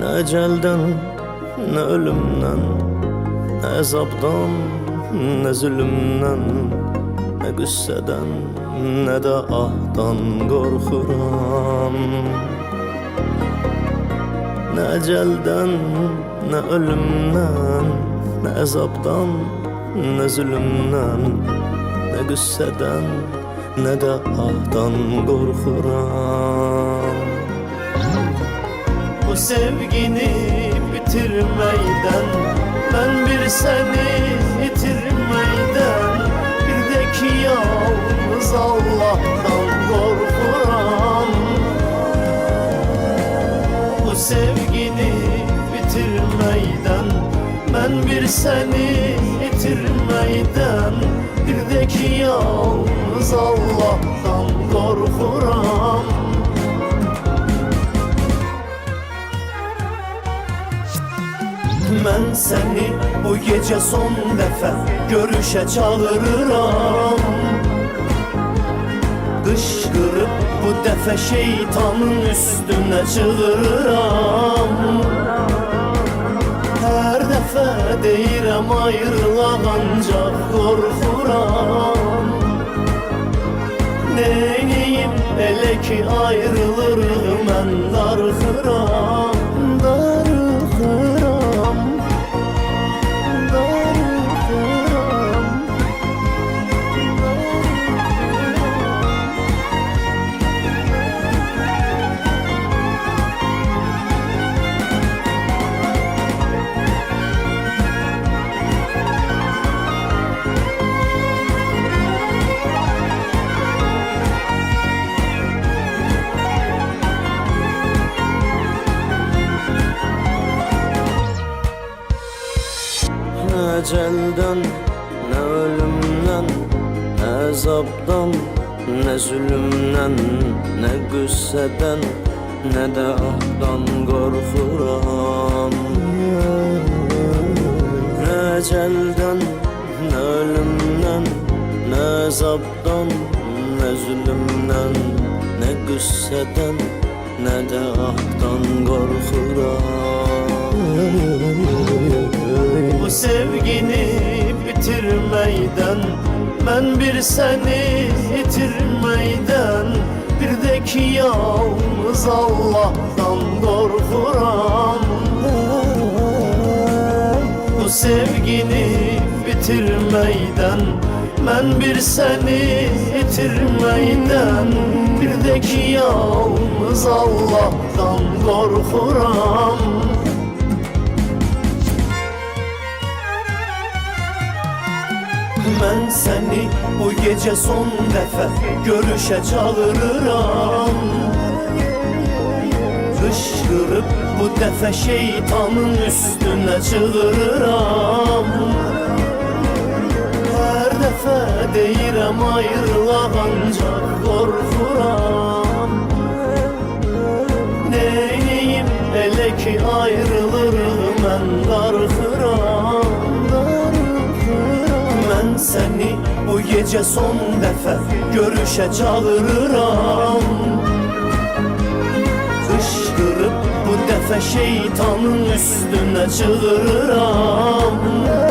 Ecelden, ne ölümden, ne azaptan, ne zulümden, ne güsseden, ne de ahdan korkuram. Ne ecelden, ne ölümden, ne azaptan, ne zulümden, ne güsseden, ne de ahdan korkuram. Bu sevgini bitirmeyden, ben bir seni yitirmeyden, bir de ki yalnız Allah'tan korkuram. Bu sevgini bitirmeyden, ben bir seni yitirmeyden, bir de ki yalnız Allah'tan korkuram. Ben seni bu gece son defa görüşe çağırıram. Kışkırıp bu defa şeytanın üstüne çığırıram. Her defa deyirəm ayrılaq ancaq korkuram. Neyniyim elə ki ayrılırıq mən darıxıram. Ne ecelden, ne ölümden, ne azaptan, ne zulümden, ne güsseden, ne de ahdan korkuram. Ne ecelden, ne ölümden, ne azaptan, ne zulümden, ne güsseden, ne de ahdan korkuram. Bu sevgini bitirmeyden, ben bir seni yitirmeyden, bir de ki yalnız Allah'tan korkuram. Bu sevgini bitirmeyden, ben bir seni yitirmeyden, bir de ki yalnız Allah'tan korkuram. Ben seni bu gece son defa görüşe çağırıram. Kışkırıp bu defa şeytanın üstüne çığırıram. Her defa deyirəm ayrılaq ancaq korkuram. Neyniyim elə ki ayrılırıq mən darıxıram. Ben seni bu gece son defa görüşe çağırıram. Kışkırıp bu defa şeytanın üstüne çığırıram.